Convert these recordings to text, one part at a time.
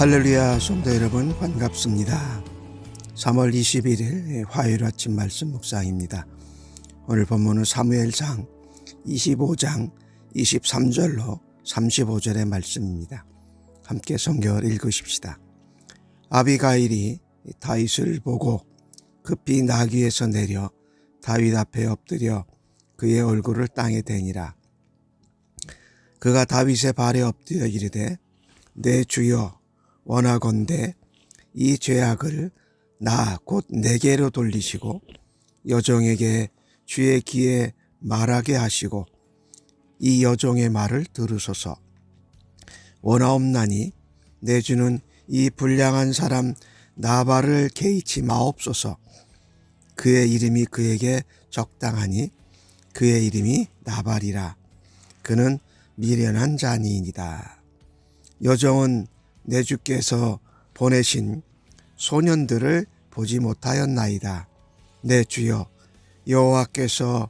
할렐루야 성도 여러분 반갑습니다. 3월 21일 화요일 아침 말씀 묵상입니다. 오늘 본문은 사무엘상 25장 23절로 35절의 말씀입니다. 함께 성경을 읽으십시다. 아비가일이 다윗을 보고 급히 나귀에서 내려 다윗 앞에 엎드려 그의 얼굴을 땅에 대니라. 그가 다윗의 발에 엎드려 이르되 내 주여 원하건대 이 죄악을 나 곧 내게로 돌리시고 여종에게 주의 귀에 말하게 하시고 이 여종의 말을 들으소서. 원하옵나니 내 주는 이 불량한 사람 나발을 개의치 마옵소서. 그의 이름이 그에게 적당하니 그의 이름이 나발이라. 그는 미련한 자니이다. 여종은 내 주께서 보내신 소년들을 보지 못하였나이다. 내 주여 여호와께서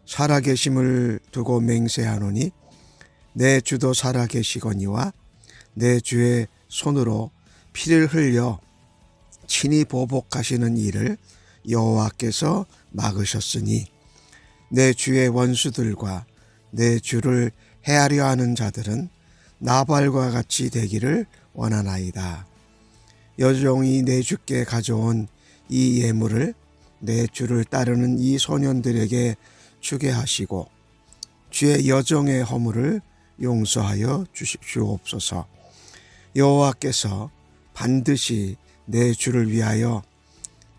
살아계심을 두고 맹세하노니 내 주도 살아계시거니와 내 주의 손으로 피를 흘려 친히 보복하시는 일을 여호와께서 막으셨으니 내 주의 원수들과 내 주를 해하려 하는 자들은 나발과 같이 되기를 원하나이다. 여종이 내 주께 가져온 이 예물을 내 주를 따르는 이 소년들에게 주게 하시고 주의 여종의 허물을 용서하여 주옵소서. 여호와께서 반드시 내 주를 위하여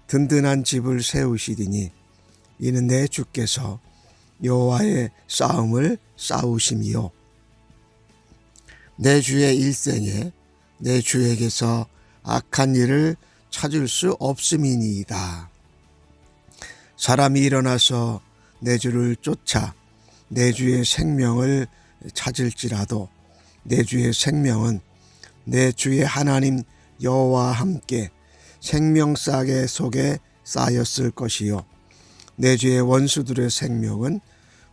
든든한 집을 세우시리니 이는 내 주께서 여호와의 싸움을 싸우심이요 내 주의 일생에 내 주에게서 악한 일을 찾을 수 없음이니이다. 사람이 일어나서 내 주를 쫓아 내 주의 생명을 찾을지라도 내 주의 생명은 내 주의 하나님 여호와와 함께 생명싸개 속에 쌓였을 것이요 내 주의 원수들의 생명은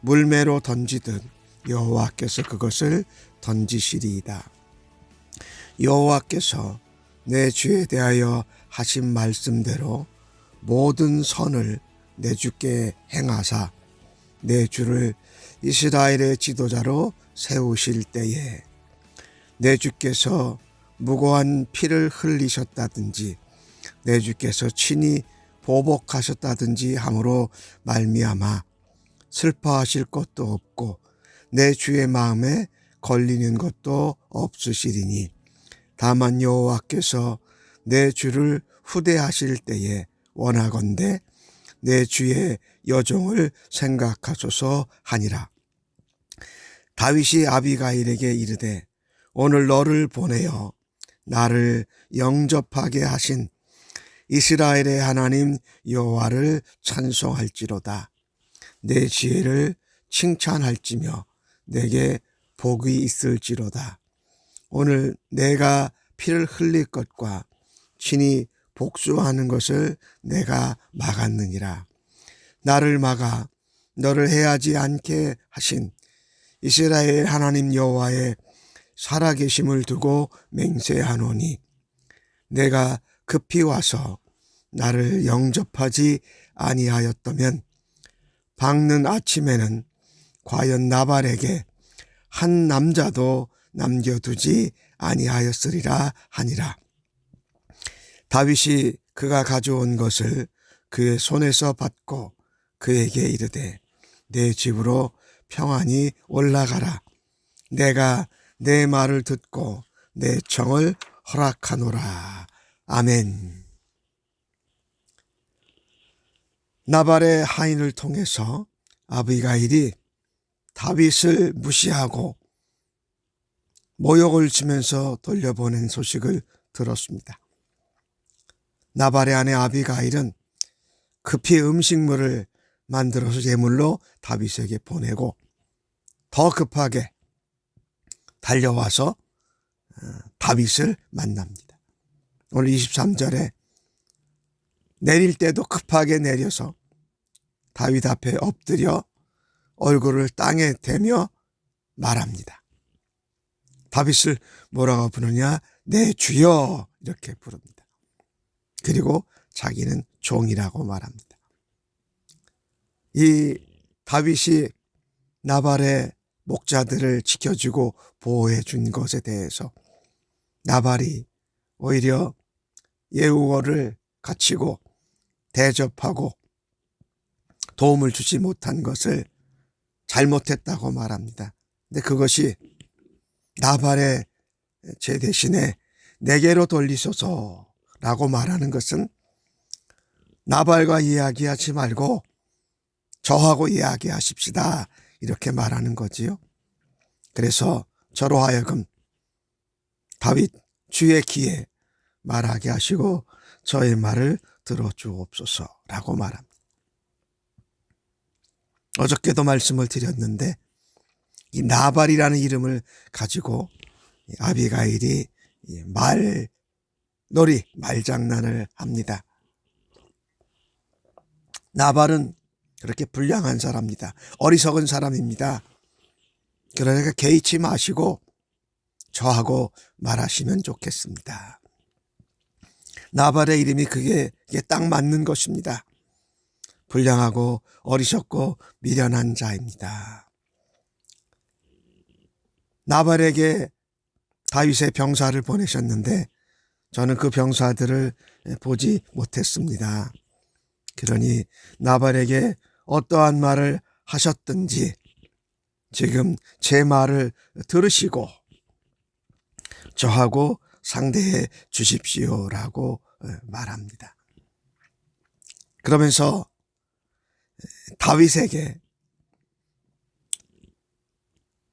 물매로 던지듯 여호와께서 그것을 던지시리이다. 여호와께서 내 주에 대하여 하신 말씀대로 모든 선을 내 주께 행하사 내 주를 이스라엘의 지도자로 세우실 때에 내 주께서 무고한 피를 흘리셨다든지 내 주께서 친히 보복하셨다든지 함으로 말미암아 슬퍼하실 것도 없고 내 주의 마음에 걸리는 것도 없으시리니 다만 여호와께서 내 주를 후대하실 때에 원하건대 내 주의 여종을 생각하소서 하니라. 다윗이 아비가일에게 이르되 오늘 너를 보내어 나를 영접하게 하신 이스라엘의 하나님 여호와를 찬송할지로다. 내 지혜를 칭찬할지며 내게 복이 있을지로다. 오늘 내가 피를 흘릴 것과 친히 복수하는 것을 내가 막았느니라. 나를 막아 너를 해하지 않게 하신 이스라엘 하나님 여호와의 살아계심을 두고 맹세하노니 내가 급히 와서 나를 영접하지 아니하였다면 밝는 아침에는 과연 나발에게 한 남자도 남겨두지 아니하였으리라 하니라. 다윗이 그가 가져온 것을 그의 손에서 받고 그에게 이르되 내 집으로 평안히 올라가라. 내가 내 말을 듣고 내 청을 허락하노라. 아멘. 나발의 하인을 통해서 아비가일이 다윗을 무시하고 모욕을 주면서 돌려보낸 소식을 들었습니다. 나발의 아내 아비가일은 급히 음식물을 만들어서 예물로 다윗에게 보내고 더 급하게 달려와서 다윗을 만납니다. 오늘 23절에 내릴 때도 급하게 내려서 다윗 앞에 엎드려 얼굴을 땅에 대며 말합니다. 다윗을 뭐라고 부르냐? 내 주여 이렇게 부릅니다. 그리고 자기는 종이라고 말합니다. 이 다윗이 나발의 목자들을 지켜주고 보호해 준 것에 대해서 나발이 오히려 예우어를 갖추고 대접하고 도움을 주지 못한 것을 잘못했다고 말합니다. 근데 그것이 나발의 죄 대신에 내게로 돌리소서라고 말하는 것은 나발과 이야기하지 말고 저하고 이야기하십시다 이렇게 말하는 거지요. 그래서 저로 하여금 다윗 주의 귀에 말하게 하시고 저의 말을 들어주옵소서라고 말합니다. 어저께도 말씀을 드렸는데 이 나발이라는 이름을 가지고 아비가일이 말장난을 합니다. 나발은 그렇게 불량한 사람입니다. 어리석은 사람입니다. 그러니까 개의치 마시고 저하고 말하시면 좋겠습니다. 나발의 이름이 그게 딱 맞는 것입니다. 불량하고 어리석고 미련한 자입니다. 나발에게 다윗의 병사를 보내셨는데 저는 그 병사들을 보지 못했습니다. 그러니 나발에게 어떠한 말을 하셨든지 지금 제 말을 들으시고 저하고 상대해 주십시오라고 말합니다. 그러면서 다윗에게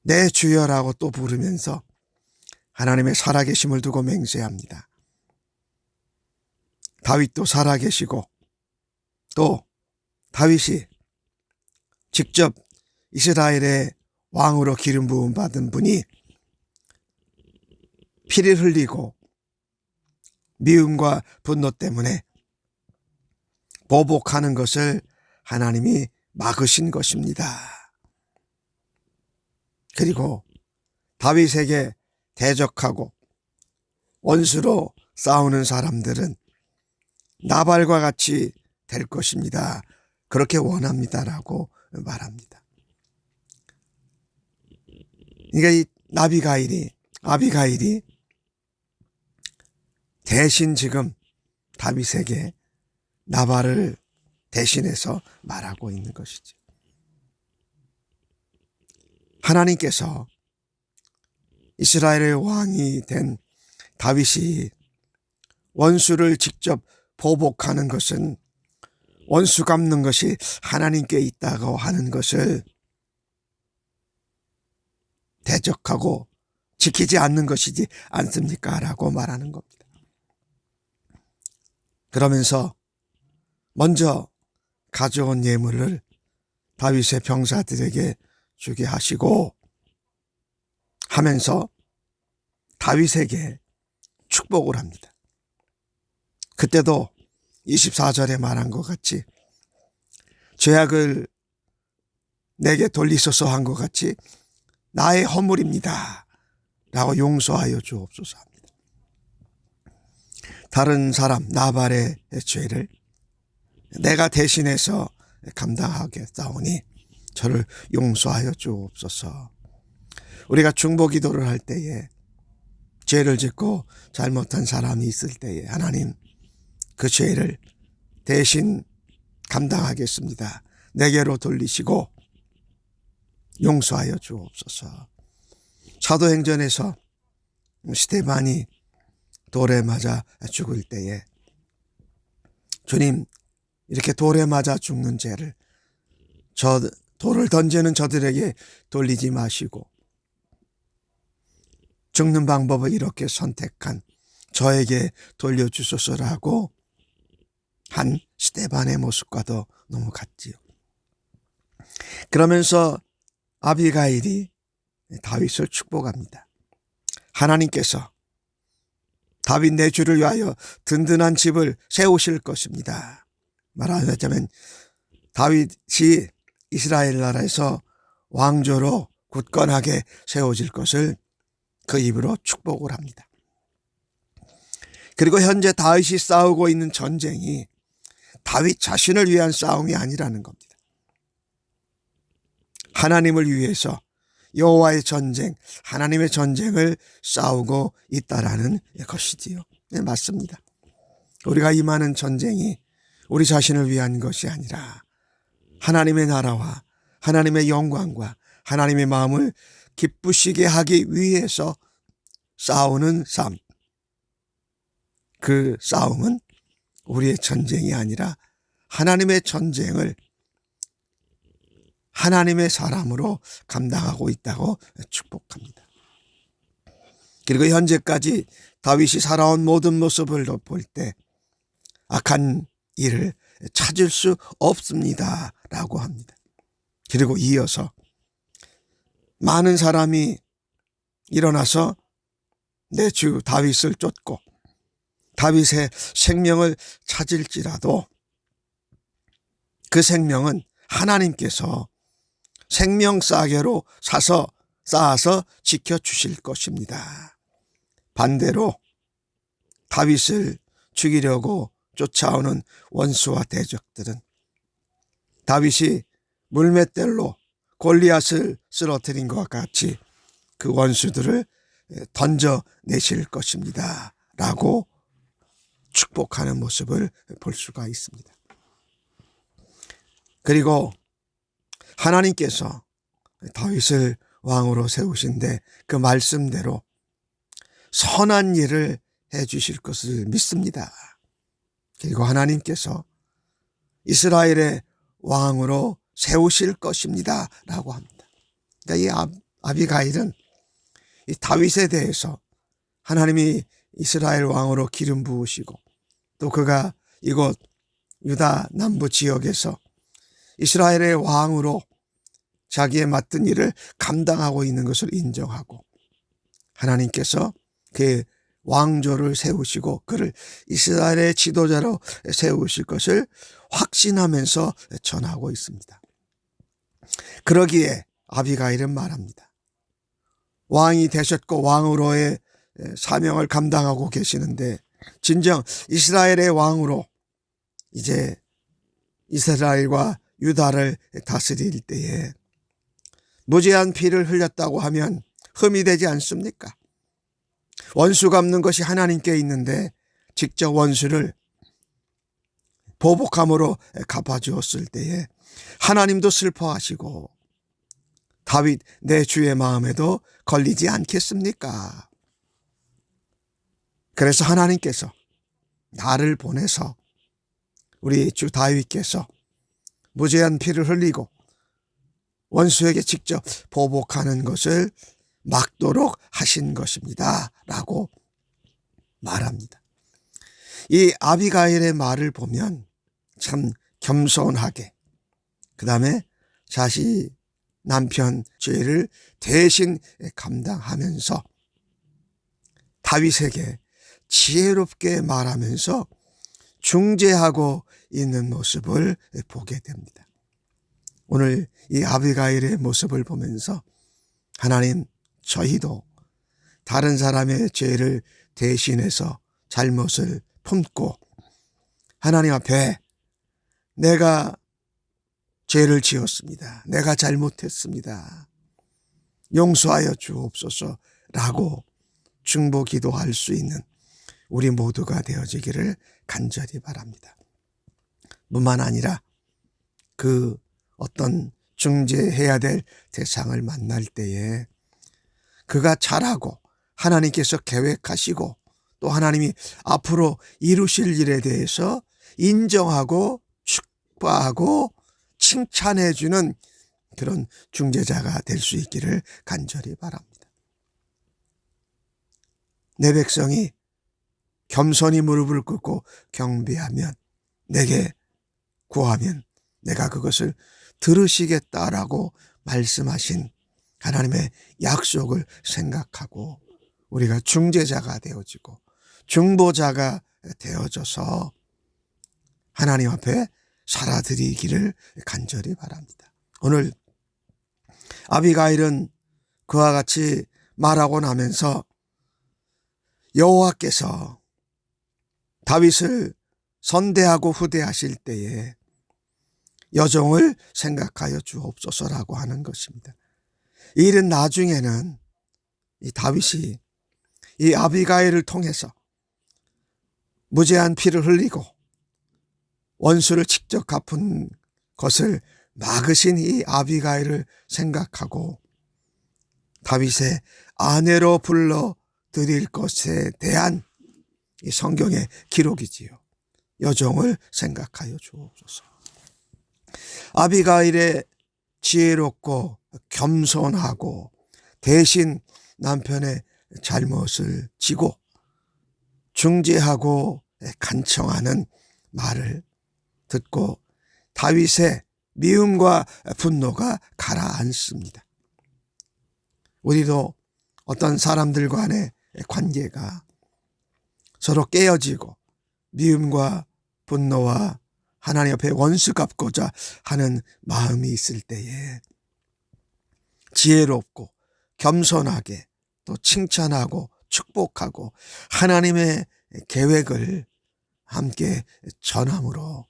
내 주여라고 또 부르면서 하나님의 살아계심을 두고 맹세합니다. 다윗도 살아계시고 또 다윗이 직접 이스라엘의 왕으로 기름 부음 받은 분이 피를 흘리고 미움과 분노 때문에 보복하는 것을 하나님이 막으신 것입니다. 그리고 다윗에게 대적하고 원수로 싸우는 사람들은 나발과 같이 될 것입니다. 그렇게 원합니다라고 말합니다. 그러니까 이 아비가일이 대신 지금 다윗에게 나발을 대신해서 말하고 있는 것이죠. 하나님께서 이스라엘의 왕이 된 다윗이 원수를 직접 보복하는 것은 원수 갚는 것이 하나님께 있다고 하는 것을 대적하고 지키지 않는 것이지 않습니까? 라고 말하는 겁니다. 그러면서 먼저 가져온 예물을 다윗의 병사들에게 주게 하시고 하면서 다윗에게 축복을 합니다. 그때도 24절에 말한 것 같이 죄악을 내게 돌리소서 한 것 같이 나의 허물입니다 라고 용서하여 주옵소서 합니다. 다른 사람 나발의 죄를 내가 대신해서 감당하겠사오니 저를 용서하여 주옵소서. 우리가 중보기도를 할 때에 죄를 짓고 잘못한 사람이 있을 때에 하나님 그 죄를 대신 감당하겠습니다. 내게로 돌리시고 용서하여 주옵소서. 사도행전에서 스데반이 돌에 맞아 죽을 때에 주님 이렇게 돌에 맞아 죽는 죄를 돌을 던지는 저들에게 돌리지 마시고 죽는 방법을 이렇게 선택한 저에게 돌려주소서라고 한 스데반의 모습과도 너무 같지요. 그러면서 아비가일이 다윗을 축복합니다. 하나님께서 다윗 내 주를 위하여 든든한 집을 세우실 것입니다. 말하자면 다윗이 이스라엘 나라에서 왕조로 굳건하게 세워질 것을 그 입으로 축복을 합니다. 그리고 현재 다윗이 싸우고 있는 전쟁이 다윗 자신을 위한 싸움이 아니라는 겁니다. 하나님을 위해서 여호와의 전쟁, 하나님의 전쟁을 싸우고 있다라는 것이지요. 네, 맞습니다. 우리가 임하는 전쟁이 우리 자신을 위한 것이 아니라 하나님의 나라와 하나님의 영광과 하나님의 마음을 기쁘시게 하기 위해서 싸우는 삶. 그 싸움은 우리의 전쟁이 아니라 하나님의 전쟁을 하나님의 사람으로 감당하고 있다고 축복합니다. 그리고 현재까지 다윗이 살아온 모든 모습을 볼 때 악한 일을 찾을 수 없습니다 라고 합니다. 그리고 이어서 많은 사람이 일어나서 내 주 다윗을 쫓고 다윗의 생명을 찾을지라도 그 생명은 하나님께서 생명싸개로 쌓아서 지켜주실 것입니다. 반대로 다윗을 죽이려고 쫓아오는 원수와 대적들은 다윗이 물맷돌로 골리앗을 쓰러뜨린 것과 같이 그 원수들을 던져내실 것입니다 라고 축복하는 모습을 볼 수가 있습니다. 그리고 하나님께서 다윗을 왕으로 세우신데 그 말씀대로 선한 일을 해 주실 것을 믿습니다. 그리고 하나님께서 이스라엘의 왕으로 세우실 것입니다 라고 합니다. 그러니까 이 아비가일은 이 다윗에 대해서 하나님이 이스라엘 왕으로 기름 부으시고 또 그가 이곳 유다 남부 지역에서 이스라엘의 왕으로 자기의 맡은 일을 감당하고 있는 것을 인정하고 하나님께서 그의 왕조를 세우시고 그를 이스라엘의 지도자로 세우실 것을 확신하면서 전하고 있습니다. 그러기에 아비가일은 말합니다. 왕이 되셨고 왕으로의 사명을 감당하고 계시는데 진정 이스라엘의 왕으로 이제 이스라엘과 유다를 다스릴 때에 무죄한 피를 흘렸다고 하면 흠이 되지 않습니까? 원수 갚는 것이 하나님께 있는데 직접 원수를 보복함으로 갚아주었을 때에 하나님도 슬퍼하시고 다윗 내 주의 마음에도 걸리지 않겠습니까? 그래서 하나님께서 나를 보내서 우리 주 다윗께서 무죄한 피를 흘리고 원수에게 직접 보복하는 것을 막도록 하신 것입니다 라고 말합니다. 이 아비가일의 말을 보면 참 겸손하게 그 다음에 자신 남편 죄를 대신 감당하면서 다윗에게 지혜롭게 말하면서 중재하고 있는 모습을 보게 됩니다. 오늘 이 아비가일의 모습을 보면서 하나님 저희도 다른 사람의 죄를 대신해서 잘못을 품고 하나님 앞에 내가 죄를 지었습니다. 내가 잘못했습니다. 용서하여 주옵소서라고 중보 기도할 수 있는 우리 모두가 되어지기를 간절히 바랍니다. 뿐만 아니라 그 어떤 중재해야 될 대상을 만날 때에 그가 잘하고 하나님께서 계획하시고 또 하나님이 앞으로 이루실 일에 대해서 인정하고 축복하고 칭찬해 주는 그런 중재자가 될 수 있기를 간절히 바랍니다. 내 백성이 겸손히 무릎을 꿇고 경배하면 내게 구하면 내가 그것을 들으시겠다라고 말씀하신 하나님의 약속을 생각하고 우리가 중재자가 되어지고 중보자가 되어져서 하나님 앞에 살아드리기를 간절히 바랍니다. 오늘 아비가일은 그와 같이 말하고 나면서 여호와께서 다윗을 선대하고 후대하실 때에 여종을 생각하여 주옵소서라고 하는 것입니다. 이 일은 나중에는 이 다윗이 이 아비가일을 통해서 무죄한 피를 흘리고 원수를 직접 갚은 것을 막으신 이 아비가일을 생각하고 다윗의 아내로 불러 드릴 것에 대한 이 성경의 기록이지요. 여종을 생각하여 주옵소서. 아비가일의 지혜롭고 겸손하고 대신 남편의 잘못을 지고 중재하고 간청하는 말을 듣고 다윗의 미움과 분노가 가라앉습니다. 우리도 어떤 사람들 간의 관계가 서로 깨어지고 미움과 분노와 하나님 앞에 원수 갚고자 하는 마음이 있을 때에 지혜롭고 겸손하게 또 칭찬하고 축복하고 하나님의 계획을 함께 전함으로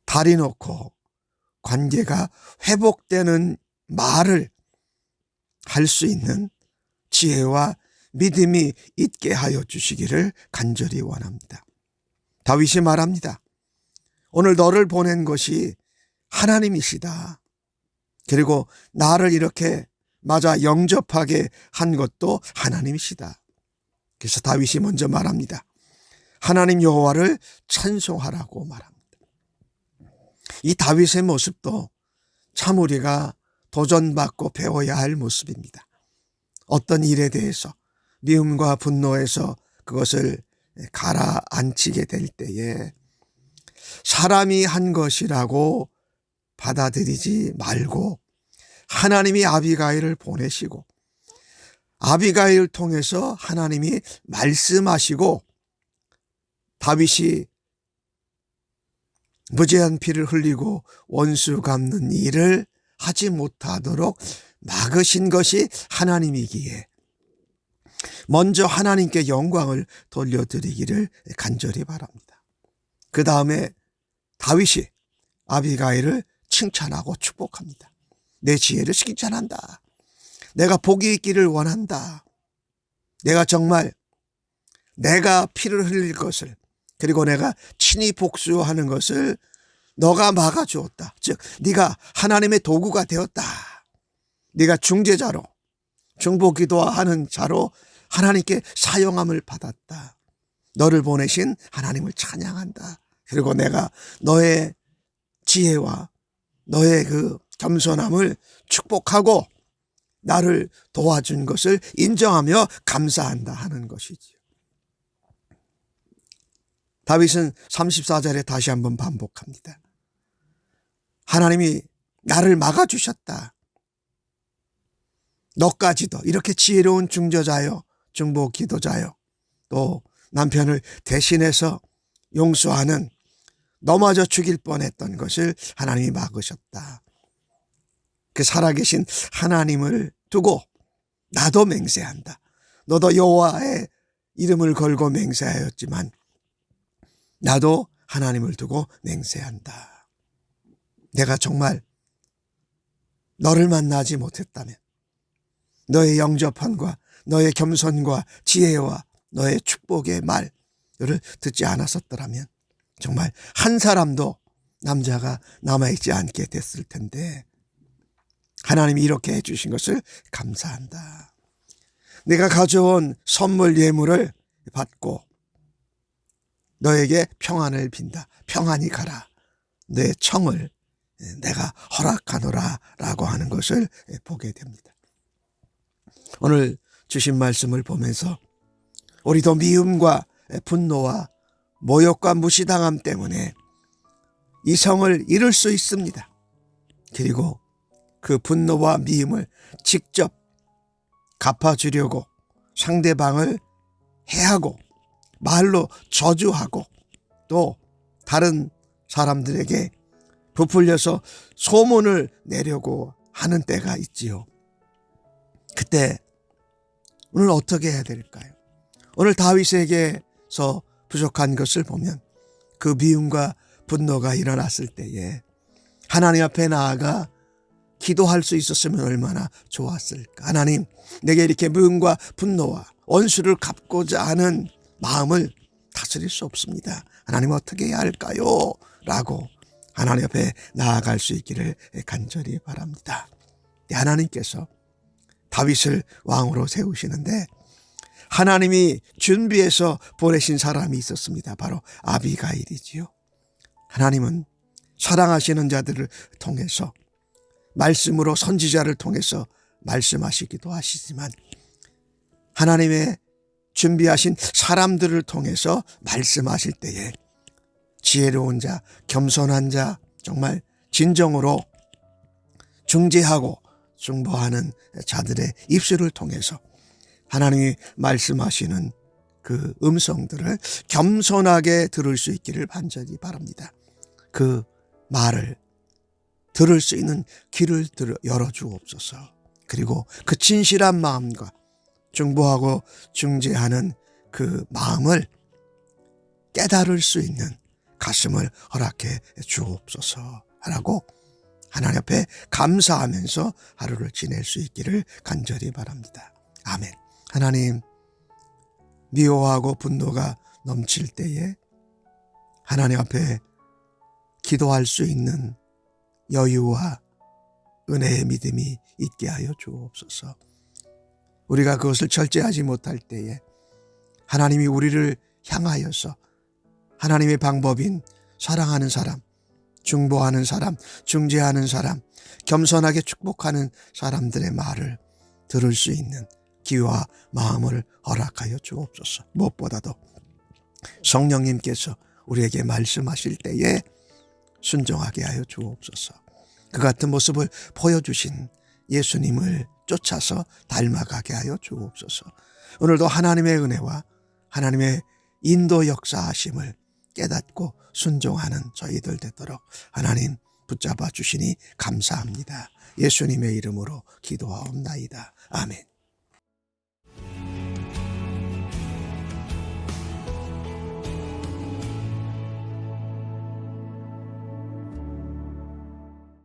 다리 놓고 관계가 회복되는 말을 할 수 있는 지혜와 믿음이 있게 하여 주시기를 간절히 원합니다. 다윗이 말합니다. 오늘 너를 보낸 것이 하나님이시다. 그리고 나를 이렇게 맞아 영접하게 한 것도 하나님이시다. 그래서 다윗이 먼저 말합니다. 하나님 여호와를 찬송하라고 말합니다. 이 다윗의 모습도 참 우리가 도전받고 배워야 할 모습입니다. 어떤 일에 대해서 미움과 분노에서 그것을 가라앉히게 될 때에 사람이 한 것이라고 받아들이지 말고 하나님이 아비가일을 보내시고 아비가일을 통해서 하나님이 말씀하시고 다윗이 무죄한 피를 흘리고 원수 갚는 일을 하지 못하도록 막으신 것이 하나님이기에 먼저 하나님께 영광을 돌려드리기를 간절히 바랍니다. 그 다음에 다윗이 아비가일을 칭찬하고 축복합니다. 내 지혜를 칭찬한다. 내가 복이 있기를 원한다. 내가 정말 내가 피를 흘릴 것을 그리고 내가 친히 복수하는 것을 너가 막아주었다. 즉 네가 하나님의 도구가 되었다. 네가 중재자로 중보기도하는 자로 하나님께 사용함을 받았다. 너를 보내신 하나님을 찬양한다. 그리고 내가 너의 지혜와 너의 그 겸손함을 축복하고 나를 도와준 것을 인정하며 감사한다 하는 것이지요. 다윗은 34절에 다시 한번 반복합니다. 하나님이 나를 막아주셨다. 너까지도 이렇게 지혜로운 중저자요, 중보 기도자요, 또 남편을 대신해서 용서하는 넘어져 죽일 뻔했던 것을 하나님이 막으셨다. 그 살아계신 하나님을 두고 나도 맹세한다. 너도 여호와의 이름을 걸고 맹세하였지만 나도 하나님을 두고 맹세한다. 내가 정말 너를 만나지 못했다면 너의 영접함과 너의 겸손과 지혜와 너의 축복의 말을 듣지 않았었더라면 정말 한 사람도 남자가 남아있지 않게 됐을 텐데 하나님이 이렇게 해주신 것을 감사한다. 내가 가져온 선물 예물을 받고 너에게 평안을 빈다. 평안히 가라. 내 청을 내가 허락하노라 라고 하는 것을 보게 됩니다. 오늘 주신 말씀을 보면서 우리도 미움과 분노와 모욕과 무시당함 때문에 이성을 잃을 수 있습니다. 그리고 그 분노와 미움을 직접 갚아주려고 상대방을 해하고 말로 저주하고 또 다른 사람들에게 부풀려서 소문을 내려고 하는 때가 있지요. 그때 오늘 어떻게 해야 될까요? 오늘 다윗에게서 부족한 것을 보면 그 미움과 분노가 일어났을 때에 하나님 앞에 나아가 기도할 수 있었으면 얼마나 좋았을까. 하나님, 내게 이렇게 미움과 분노와 원수를 갚고자 하는 마음을 다스릴 수 없습니다. 하나님 어떻게 해야 할까요? 라고 하나님 앞에 나아갈 수 있기를 간절히 바랍니다. 하나님께서 다윗을 왕으로 세우시는데 하나님이 준비해서 보내신 사람이 있었습니다. 바로 아비가일이지요. 하나님은 사랑하시는 자들을 통해서 말씀으로 선지자를 통해서 말씀하시기도 하시지만 하나님의 준비하신 사람들을 통해서 말씀하실 때에 지혜로운 자, 겸손한 자, 정말 진정으로 중재하고 중보하는 자들의 입술을 통해서 하나님이 말씀하시는 그 음성들을 겸손하게 들을 수 있기를 간절히 바랍니다. 그 말을 들을 수 있는 귀를 열어주옵소서. 그리고 그 진실한 마음과 중보하고 중재하는 그 마음을 깨달을 수 있는 가슴을 허락해 주옵소서 하라고 하나님 앞에 감사하면서 하루를 지낼 수 있기를 간절히 바랍니다. 아멘. 하나님, 미워하고 분노가 넘칠 때에 하나님 앞에 기도할 수 있는 여유와 은혜의 믿음이 있게 하여 주옵소서. 우리가 그것을 절제하지 못할 때에 하나님이 우리를 향하여서 하나님의 방법인 사랑하는 사람, 중보하는 사람, 중재하는 사람, 겸손하게 축복하는 사람들의 말을 들을 수 있는 귀와 마음을 허락하여 주옵소서. 무엇보다도 성령님께서 우리에게 말씀하실 때에 순종하게 하여 주옵소서. 그 같은 모습을 보여주신 예수님을 쫓아서 닮아가게 하여 주옵소서. 오늘도 하나님의 은혜와 하나님의 인도 역사하심을 깨닫고 순종하는 저희들 되도록 하나님 붙잡아 주시니 감사합니다. 예수님의 이름으로 기도하옵나이다. 아멘.